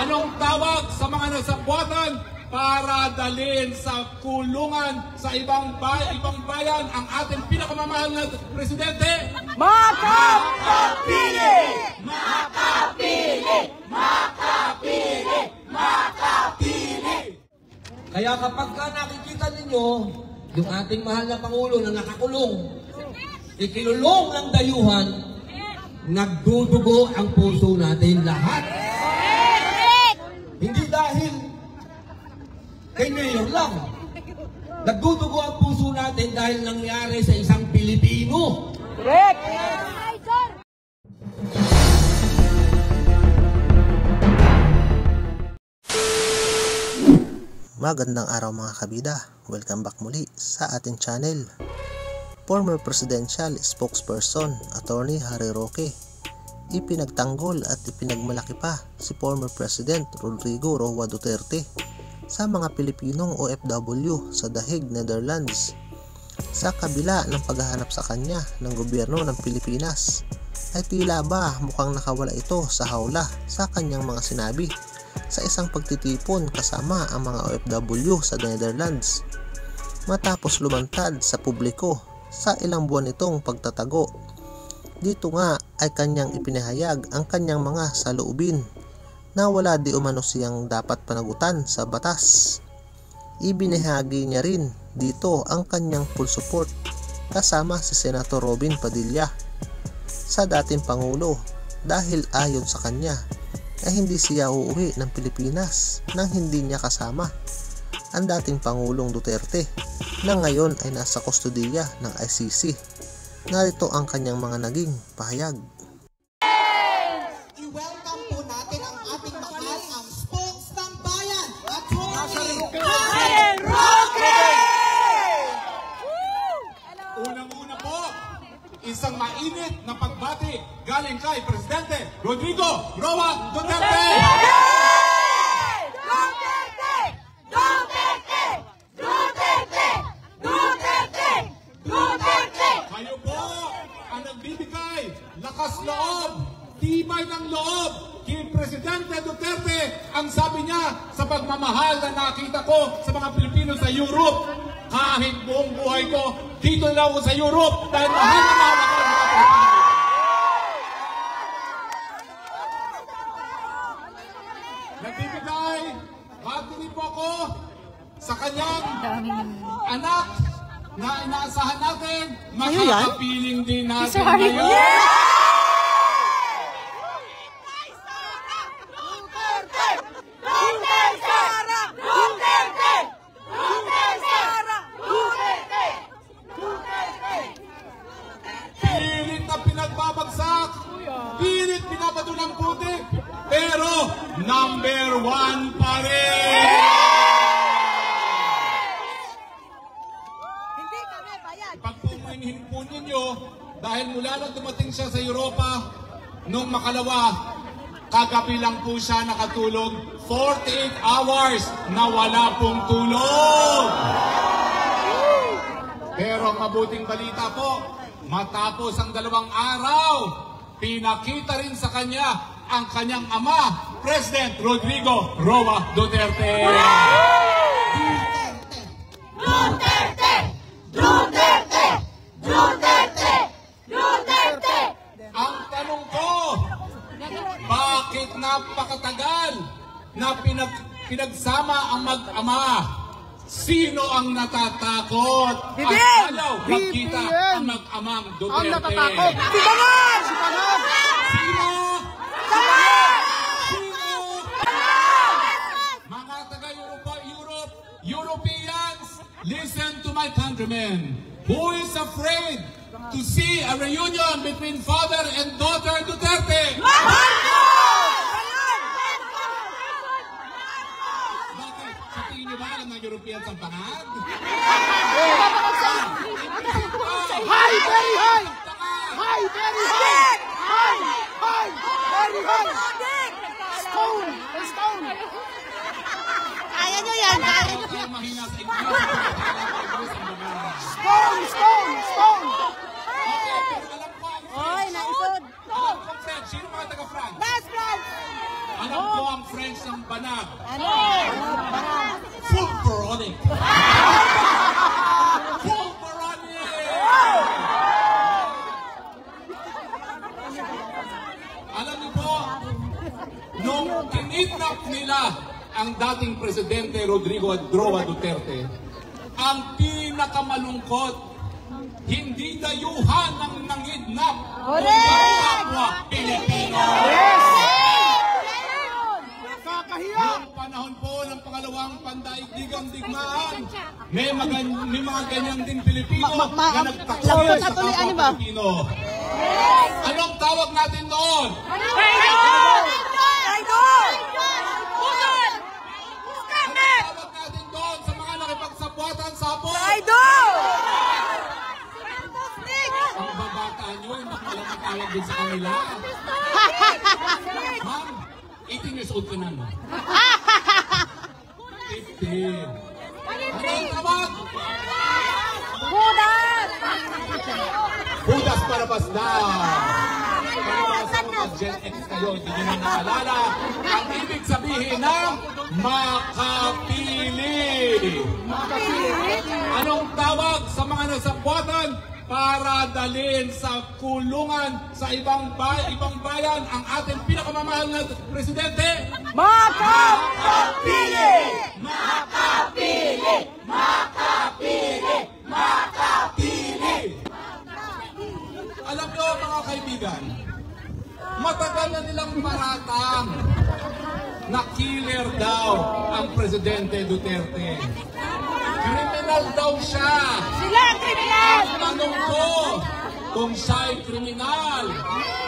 Anong tawag sa mga nasabuatan para dalhin sa kulungan sa ibang bayan ang ating pinakamamahal na presidente? Makapili! Makapili! Makapili! Makapili! Kaya kapag nakikita ninyo yung ating mahal na Pangulo na nakakulong, ikinulong ang dayuhan, nagdudugo ang puso natin lahat. Hindi dahil kay Mayor lang. Nagdudugo ang puso natin dahil nangyari sa isang Pilipino. Correct! Magandang araw mga kabida, welcome back muli sa ating channel. Former Presidential Spokesperson Attorney Harry Roque ipinagtanggol at ipinagmalaki pa si former President Rodrigo Roa Duterte sa mga Pilipinong OFW sa The Hague, Netherlands. Sa kabila ng paghahanap sa kanya ng gobyerno ng Pilipinas, ay tila ba mukhang nakawala ito sa hawla sa kanyang mga sinabi sa isang pagtitipon kasama ang mga OFW sa Netherlands matapos lumantad sa publiko sa ilang buwan nitong pagtatago. Dito nga ay kanyang ipinahayag ang kanyang mga saloobin na wala di umano siyang dapat panagutan sa batas. Ibinahagi niya rin dito ang kanyang full support kasama si Senator Robin Padilla sa dating Pangulo dahil ayon sa kanya ay hindi siya uuwi ng Pilipinas nang hindi niya kasama ang dating Pangulong Duterte na ngayon ay nasa kustodiya ng ICC. Narito ang kanyang mga naging pahayag. I-welcome po natin ang ating mahal ang spokes ng bayan, Attorney Roque! Unang-una po, isang mainit na pagbati galing kay Presidente Rodrigo Roa Duterte! Duterte! Duterte! Duterte! Duterte! Duterte! Kayo po ang nagbibigay lakas loob, tibay ng loob kay Presidente Duterte. Ang sabi niya sa pagmamahal na nakita ko sa mga Pilipino sa Europe, kahit buong buhay ko, dito lang ako sa Europe dahil mahal na mahal ako ng mga Pilipino. Nagbibigay, patuloy po ako sa kanyang anak na inaasahan natin, makakapiling din natin ngayon. Pilit na pinagbabagsak, pilit pinabato ng putik, pero number 1 pa rin! Pagpupunin po ninyo, dahil mula nang dumating siya sa Europa, nung makalawa, kagabi lang po siya nakatulog, 48 hours na wala pong tulog. Pero ang mabuting balita po, matapos ang 2 araw, pinakita rin sa kanya ang kanyang ama, President Rodrigo Roa Duterte. Duterte! Duterte! Duterte! Duterte! Ang tanong ko, bakit napakatagal na pinagsama ang mag-ama? Sino ang natatakot at ayaw magkita ang mag-amang Duterte? Ang natatakot! Si Banan! Si Banan! Sino? Banan! Sino? Mga taga-Europe, Europeans, listen to my countrymen. Who is afraid to see a reunion between father and daughter Duterte? Bakit? Sa tingin niyo ba alam ng Europeans ang pangad? High! Very high! High! Very high! High! High! Very high! Stone! Stone! Kaya nyo yan, kaya nyo. Kaya mahina sa inyo. Stone! Stone! Stone! Okay, pero alam ko ang Oy, naisod. Alam ko, Fred. Sino mga taga-France? Last France! Alam ko ang French ng banag. Fulguronic. Fulguronic! Alam niyo po, nung kinidnap nila ang dating Presidente Rodrigo Adroa Duterte, ang pinakamalungkot, hindi dayuhan ng nangidnap, kundi kapwa Pilipino. Noong panahon po ng pangalawang pandaigdigang digmaan, may mga ganyan din Pilipino na nagtaksil sa kapwa Pilipino. Anong tawag natin doon? Anong tawag natin doon sa mga nakipagsapwatan sa hapon? Ang babata nyo, hindi ko alam ang tawag din sa kanila. Ma'am, 18 years old ka na, no? 15. Anong tawag? Budas para basda. Palibasa mga Gen X kayo, hindi nyo na naalala ang ibig sabihin ng makapili. Anong tawag sa mga nasapwatan para dalhin sa kulungan sa ibang bayan ang ating pinakamamahal na presidente? Makapili! Makapili! Makapili! Makapili! Alam nyo mga kaibigan, matagal na nilang maratang na killer daw ang Presidente Duterte. Kriminal daw siya. Sila ang kriminal! Ang tanong ko, kung siya ay kriminal,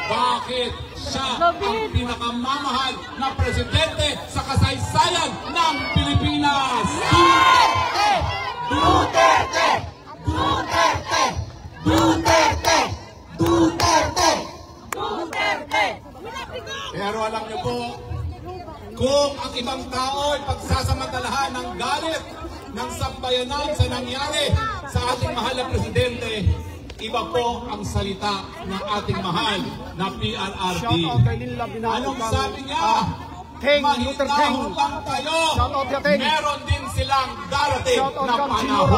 bakit siya ang pinakamamahal na presidente sa kasaysayan ng Pilipinas? Duterte! Duterte! Duterte! Duterte! Duterte! Duterte! Pero alam niyo po, kung ang ibang tao ay pagsasamantalahan ng galit ng sambayanan sa nangyari sa ating mahal na presidente, iba po ang salita ng ating mahal na PRRD. Anong sabi niya? Mahinahon lang tayo. Meron din silang darating na panahon.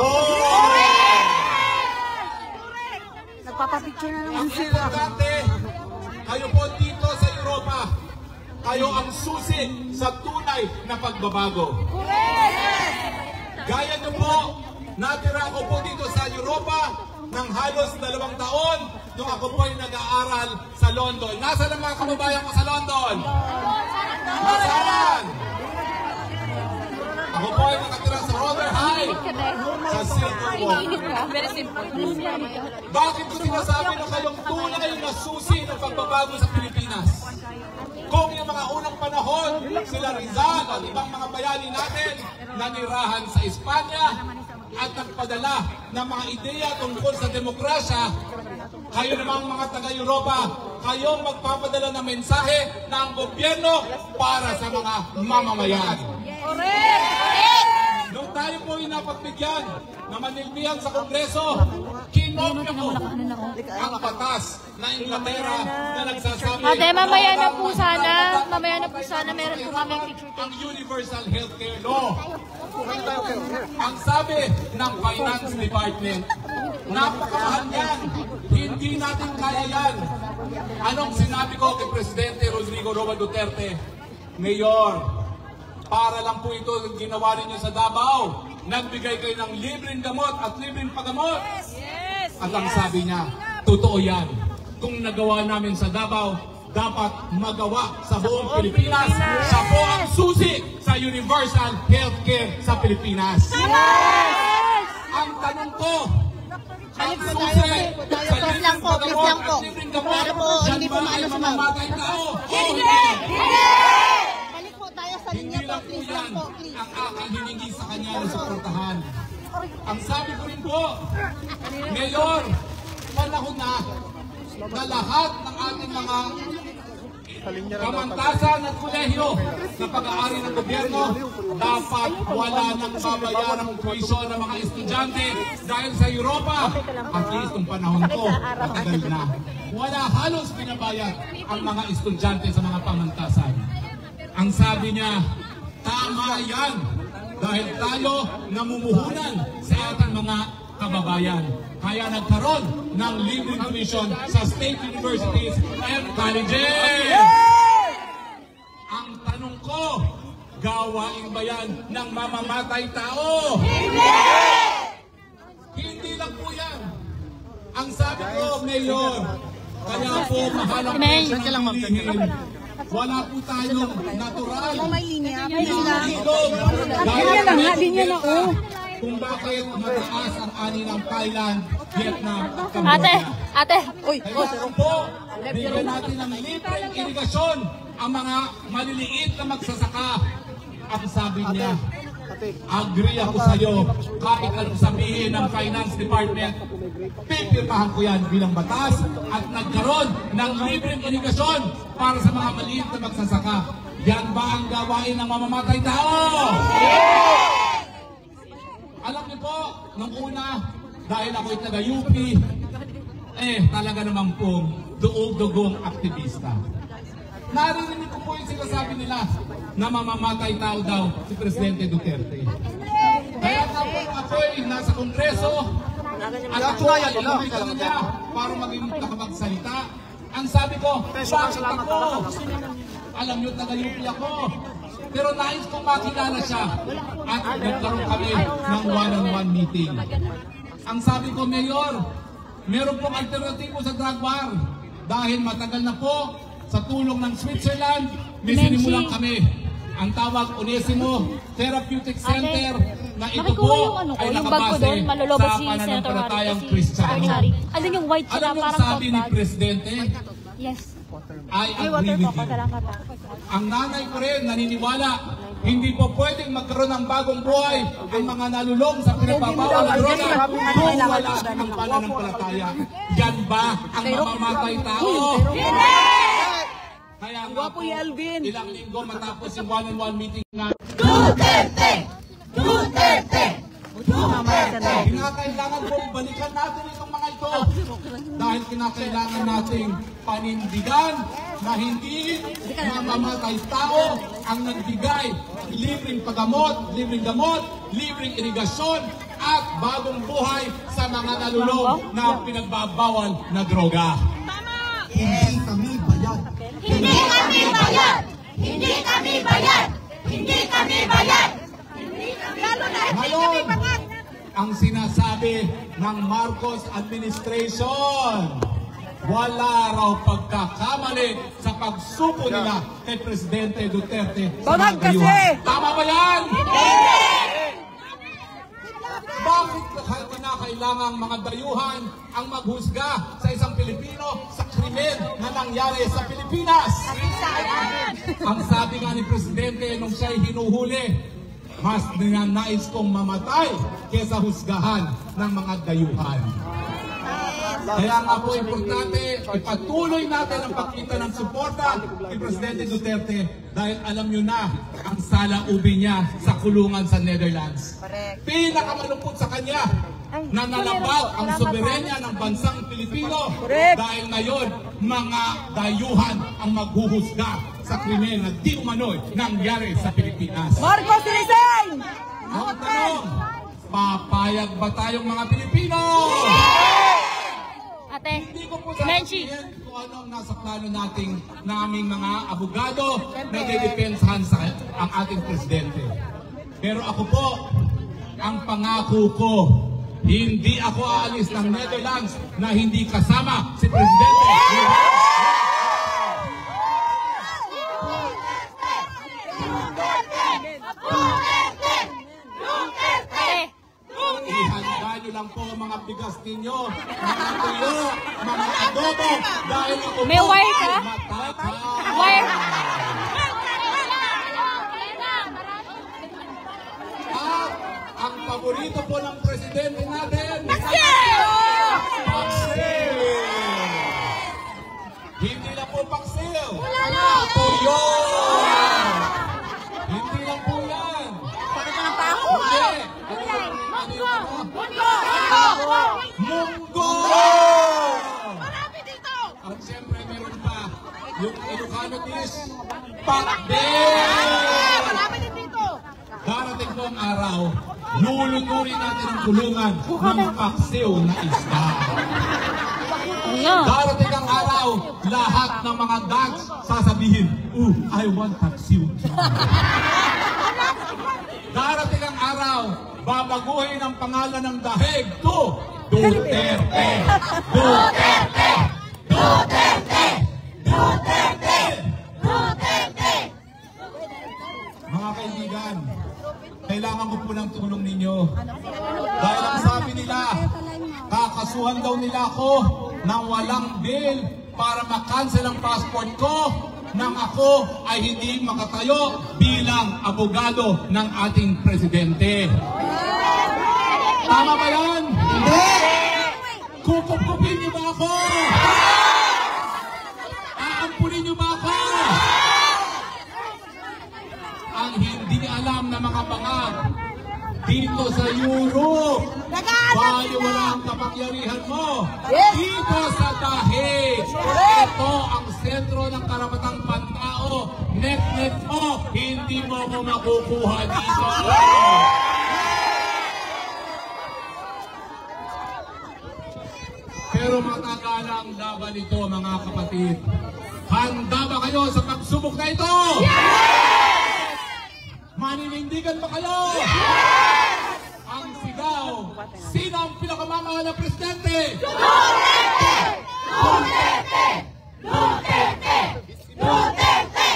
Nagpapapicture na naman Ang sila. importante, kayo po dito sa Europa, kayo ang susi sa tunay na pagbabago. Gaya niyo po, natira ako po dito sa Europa ng halos 2 taon nung ako po ay nag-aaral sa London. Nasaan ang mga kababayan ko sa London? Nasaan? Ako po ay nakatira sa Rotherhithe, sa Silver Walk. Very simple. Bakit ko sinasabi na kayong tunay na susi ng pagbabago sa Pilipinas? Kung yung mga unang panahon, sila Rizal at ibang mga bayani natin nanirahan sa Espanya at nagpadala ng mga ideya tungkol sa demokrasya, kayo namang mga taga-Europa, kayong magpapadala ng mensahe ng gobyerno para sa mga mamamayan. Nung tayo po ay napagbigyan na manilbihan sa Kongreso, kinopya ko ang batas na Inglaterra na nagsasabi Ate, mamaya na po sana meron po kami picture ang Universal Healthcare Law. Ang sabi ng Finance Department, napakamahal yan, hindi natin kaya yan. Anong sinabi ko kay Presidente Rodrigo Roa Duterte? Mayor, para lang po ito ginawa ninyo sa Davao. Nagbigay kayo ng libreng gamot at libreng paggamot. At ang sabi niya, totoo yan. Kung nagawa namin sa Davao, dapat magawa sa buong Pilipinas. Siya po ang susi sa universal healthcare sa Pilipinas. Ang tanong ko, ang susi sa libreng paggamot at libreng gamot, yan ba ay mamamatay tao? Hindi lang po yan ang aking hiningi sa kanya na suportahan. Ang sabi ko rin po, Mayor, panahon na lahat ng ating mga kamantasan at kolehiyo sa pag-aari ng gobyerno dapat wala nang babayarang tuition ng mga estudyante dahil sa Europa, at least ng panahon ko, matagal na. Wala halos binabayad ang mga estudyante sa mga pamantasan. Ang sabi niya, tama yan dahil tayo namumuhunan sa ating mga kababayan. Kaya nagkaroon ng libreng tuition sa state universities and colleges. Ang tanong ko, gawain ba yan ng mamamatay tao? Hindi lang po yan. Ang sabi ko, Mayor, kaya po mahalang pilihin. Wala po tayong natural. Linya na, kung bakit mataas ang ani ng Thailand, Vietnam, at Cambodia. Ate, uy, Kaya po, bigyan natin ng libreng irigasyon ang mga maliliit na magsasaka. Ang sabi niya, agree ako sa iyo, kahit anong sabihin ng Finance Department, pipirmahan ko yan bilang batas at nagkaroon ng libreng irigasyon para sa mga maliit na magsasaka. Yan ba ang gawain ng mamamatay tao? Alam niyo po, nung una, dahil ako'y taga-UP, talaga naman pong duog-dugong aktivista. Narinig ko po yung sinasabi nila na mamamatay tao daw si Presidente Duterte. Kaya nga po ako'y nasa Kongreso at ako ay lumitan niya para maging nakapagsalita. Ang sabi ko, bakit ako? Alam niyo, taga-UP ako. Pero nais kong makilala siya at nagkaroon kami ng one-on-one meeting. Ang sabi ko, Mayor, meron pong alternatibo sa drug war dahil matagal na po sa tulong ng Switzerland, may sinimulan kami. Ang tawag Onesimo Therapeutic Center na ito po ay nakabase sa pananampalatayang Kristiyano. Ano yung white Alam niyo sabi ni Presidente? Yes. I agree with you. Ang nanay ko rin naniniwala, hindi po pwedeng magkaroon ng bagong buhay ang mga nalulong sa pinagbabawal na droga kung wala ang pananampalataya. Yan ba ang mamamatay tao? Kaya nga po, ilang linggo matapos yung one-on-one meeting na Duterte! Duterte! kinakailangan po balikan natin itong mga ito dahil kinakailangan nating panindigan na hindi mamamatay tao ang nagbigay libreng paggamot, libreng gamot, libreng irigasyon at bagong buhay sa mga nalulong na pinagbabawal na droga. Hindi kami bayad. Hindi kami bayad! Hindi kami bayad! Hindi kami bayad! Ngayon, ang sinasabi ng Marcos administration, wala raw pagkakamali sa pagsuko nila kay Presidente Duterte sa mga dayuhan. Tama ba yan? Bakit kinakailangan mga dayuhan ang maghusga sa isang Pilipino sa krimen na nangyari sa Pilipinas? Ang sabi nga ni Presidente nung siya'y hinuhuli, mas ninanais kong mamatay kesa husgahan ng mga dayuhan. Kaya nga po importante, ipatuloy natin ang pagkita ng suporta kay Presidente Duterte dahil alam nyo na ang salaubi niya sa kulungan sa Netherlands. Pinakamalungkot sa kanya na nalabag ang soberenya ng bansang Pilipino dahil ngayon mga dayuhan ang maghuhusga sa krimen na di umano'y nangyari sa Pilipinas. Marcos resign! Ang tanong, papayag ba tayong mga Pilipino? Ate, Hindi ko po Menchi. sasabihin kung ano ang nasa plano naming mga abogado na didepensahan sa ang ating presidente. Pero ako po, ang pangako ko, hindi ako aalis ng Netherlands na hindi kasama si Presidente. Ihanda nyo lang po ang mga bigas ninyo, mga tuyo, mga adobo, dahil ako May po wire ka? ay matapang. Wire. At ang paborito po ng presidente natin, Paksil! hindi lang po paksil. Tuyo! Hindi lang po yan. Hindi. Munggo! At siyempre meron pa yung Ilocano dish, pakbet! araw, luluturin natin ang kulungan ng paksiw na isda. Ayan. Darating ang araw, lahat ng mga dads sasabihin, I want paksiw. Darating ang araw, babaguhin ang pangalan ng dahig to Duterte. Duterte! Duterte! Duterte! Duterte! Mga kaibigan, kailangan ko po ng tulong ninyo. Dahil ang sabi nila, kakasuhan daw nila ako ng walang bill para makancel ang passport ko nang ako ay hindi makatayo bilang abogado ng ating presidente. Tama ba yan? Hindi! Kukup-kupin niyo ba ako? Aampunin niyo ba ako? Ang hindi alam na mga bangag dito sa Europe, bali wala ang kapangyarihan mo. Dito sa dahig, ito ang sentro ng karapatang pantao. Net-net mo, hindi mo ko makukuha dito. Pero matagal ang laban ito, mga kapatid. Handa ba kayo sa pagsubok na ito? Maninindigan ba kayo? Ang sigaw, sino ang pinakamamahal na presidente? Duterte! Duterte! Duterte! Duterte!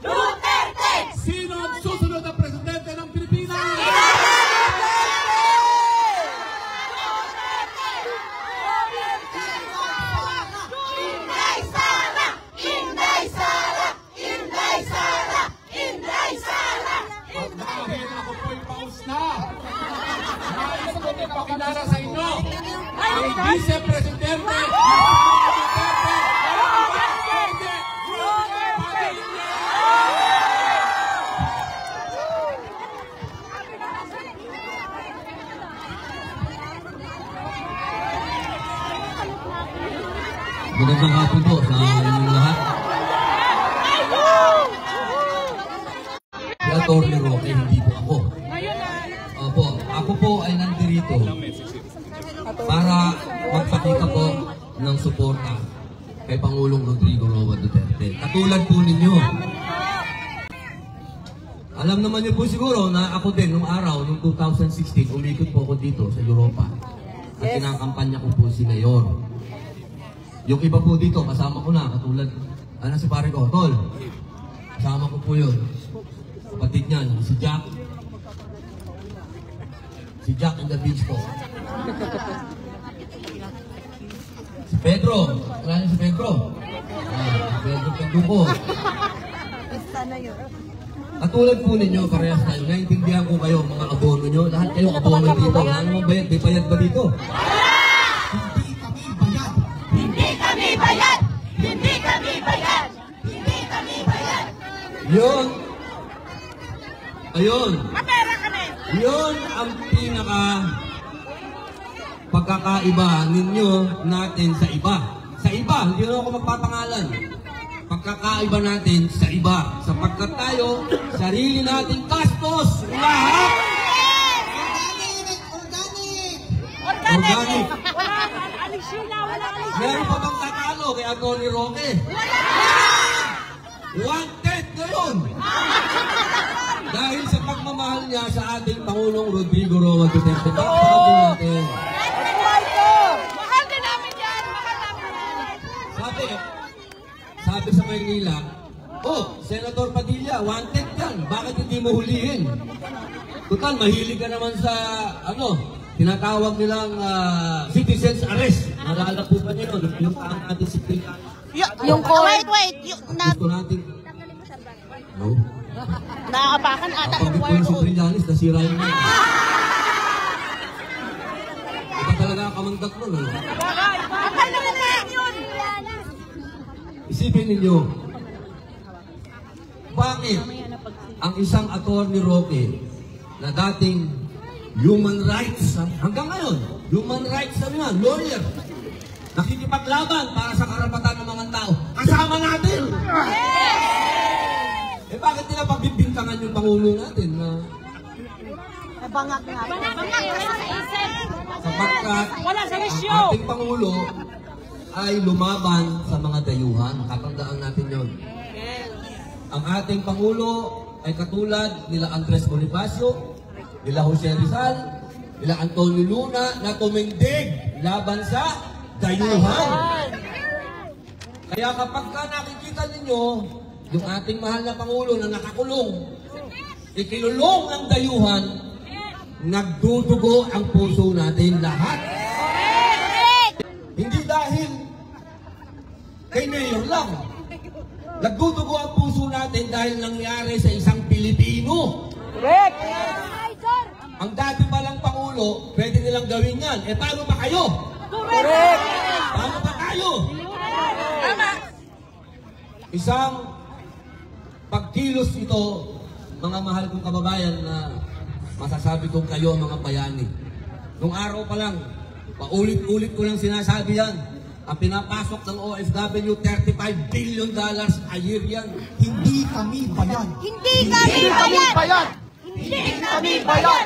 Duterte! Sino ang susunod na presidente ng Pilipinas? Inday Sara! Inday Sara! Inday Sara! Inday Sara! At dahil ako po'y paus na, nais ko ipakilala sa inyo ang vice-presidente Magandang hapon po sa inyong lahat. Si Atty. Roque, hindi po ako. Opo, ako po ay nandirito para magpakita po ng suporta kay Pangulong Rodrigo Roa Duterte. Katulad po ninyo. Alam naman niyo po siguro na ako din nung araw, nung 2016, umikot po ako dito sa Europa. At kinakampanya ko po si Mayor. Yung iba po dito, kasama ko na, katulad, si pare ko, Tol. Kasama ko po yun. Kapatid niya, si Jack. Si Jack and the Beach po. Si Pedro. Wala niyo si Pedro. Pedro Penduko. Katulad po ninyo, parehas tayo. Naintindihan ko kayo, mga abono nyo. Lahat kayo abono dito. Ano mo bayad? May bayad ba dito? Hindi kami bayad! Hindi kami bayad! Hindi kami bayad! Yun. Ayun. Mapera kami! Yun ang pinaka pagkakaiba ninyo natin sa iba. Sa iba, hindi na ako magpapangalan. Pagkakaiba natin sa iba. Sapagkat tayo, sarili nating gastos. Lahat! Organic! Wala alisina! Wala alisina! Meron pa bang tatalo kay Atty. Roque? Wanted ngayon! Dahil sa pagmamahal niya sa ating Pangulong Rodrigo Roa Duterte. Bakit po natin? Mahal din namin yan! Mahal namin yan! Sabi sa Maynila, Senator Padilla, wanted yan. Bakit hindi mo hulihin? Total, mahilig ka naman sa, tinatawag nilang citizen's arrest. Naalala po ba niyo, yung taan natin si Pilipino. Yung court. Wait! Gusto natin. No? Nakakapakan ata Kapag ito yung si Trillanes, nasira yun. Iba talaga ang kamandag nun. Kapal na lang yun! Isipin ninyo, bakit ang isang Atty. Roque na dating human rights, hanggang ngayon, human rights lawyer, nakikipaglaban para sa karapatan ng mga tao, kasama natin! Bakit nila pagbibintangan yung Pangulo natin na Nabangag nga. Sapagkat ang ating Pangulo ay lumaban sa mga dayuhan. Tatandaan natin yon. Ang ating Pangulo ay katulad nila Andres Bonifacio, nila Jose Rizal, nila Antonio Luna na tumindig laban sa dayuhan. Kaya kapag ka nakikita ninyo yung ating mahal na Pangulo na nakakulong, ikinulong ang dayuhan, nagdudugo ang puso natin lahat. Hindi dahil kay Mayor lang. Nagdudugo ang puso natin dahil nangyari sa isang Pilipino. Correct! Ang dati palang Pangulo, pwede nilang gawin yan. Eh, paano pa kayo? Correct! Paano pa kayo? Isang pagkilos ito, mga mahal kong kababayan, na masasabi kong kayo ang mga bayani. Nung araw pa lang, paulit-ulit ko lang sinasabi yan. Ang pinapasok ng OFW, $35 billion a year yan. Hindi kami bayan. Hindi kami bayan! Hindi kami bayan!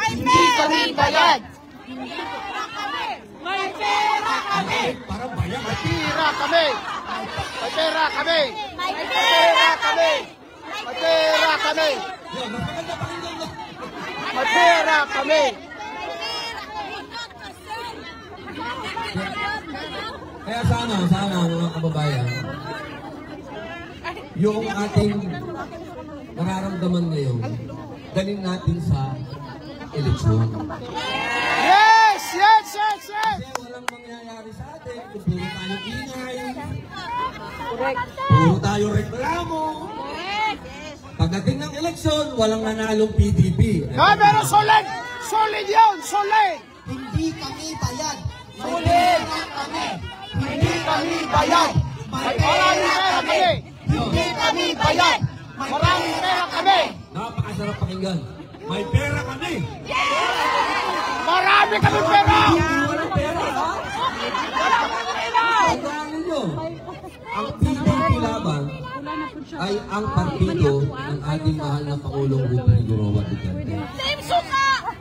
Hindi kami bayan! May pera kami! Parang bayan. Pera kami! May pera kami! May pera kami! May pera kami! Yan, mas maganda pakinggan mo. May pera kami! Kaya sana mga kababayan, yung ating nararamdaman ngayon, dalhin natin sa eleksyon. Yes! Yes! Yes! Yes! Kasi walang mangyayari sa atin kung puro tayo ingay, puro tayo reklamo. Pagdating ng eleksyon, walang nanalong PDP. Pero solid! Solid yun! Solid! Hindi kami bayan. Solid! Hindi kami bayan! Maraming pera kami! Hindi kami bayan. Maraming pera kami! Napakasarap pakinggan. May pera kami! Marami kami pera! Walang pera, ha? Tandaan ninyo, ang PDP laban ay ang partido ng ating mahal na Pangulong Rodrigo Roa Duterte.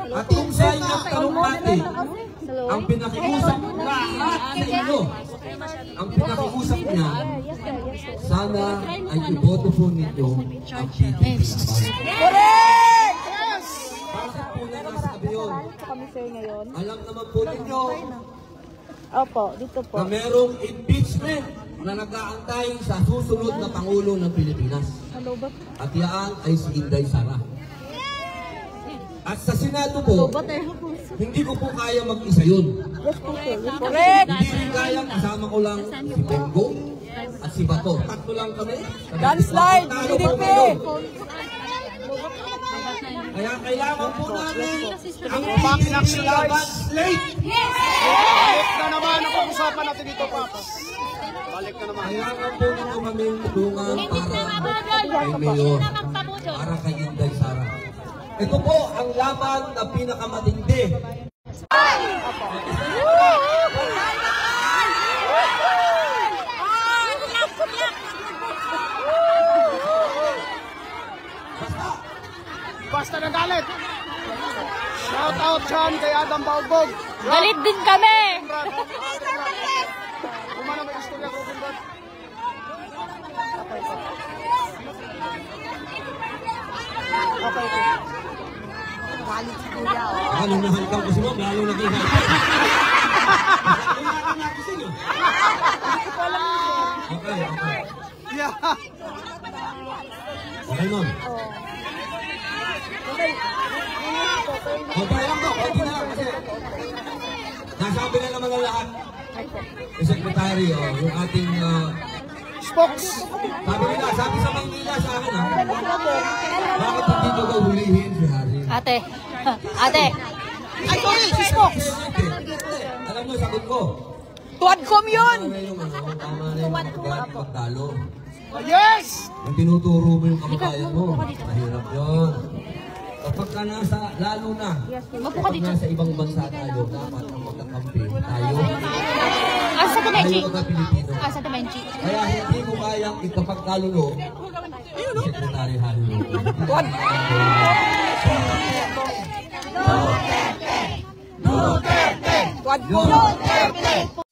At kung sa'yo nagkalumpati, ang pinakiusap lahat sa inyo, ang pinakiusap niya, sana ay iboto po ninyo ang PDP laban. Correct! Yes! Bakit po na nasa tabi yun? Alam naman po ninyo Opo, dito po. na merong impeachment na nag-aantay sa susunod na Pangulo ng Pilipinas. At yan ay si Inday Sara. At sa Senado po, hindi ko po kaya mag-isa yun. Correct! Hindi rin kaya, kasama ko lang si Bengo at si Bato. Tatlo lang kami. Landslide! Talo po PDP! kayo. Kaya kailangan po namin ang PDP laban slate. Balik na naman ang pag-usapan natin dito, Papas. Balik na naman. Kailangan po nito kami tulungan para kay Mayor, para kay Inday Sara. Ito po ang laban na pinakamatindi. Basta na galit. Shout out dyan kay Adam Baugbog. Galit din kami! Kumana may istorya ko kung ba't. Galit si Kuya. Oh. Lalo na halikaw ko si Mom, lalo na ginagawa. Okay, okay. Yeah. Okay, Mom. Okay lang po, okay na lang kasi nasabi na naman ang lahat. Yung secretary, yung ating Spokes. sabi sa Manila sa akin, bakit hindi nyo daw hulihin si Harry? Ate! Ate! Ay, sorry, si Spokes. Alam mo, sagot ko. Tuwadcom yun! Tama na yung pagtalo. Yes! Yung tinuturo mo yung kababayan mo, mahirap yun. Kapag ka nasa, lalo na, kapag nasa ibang bansa tayo, dapat ang magkakampi tayo. Asa ka, Benji? Tayo mga Pilipino. Asa ka, Benji? Kaya hindi ko kayang ikapagkalulo, Secretary Harry. Duterte!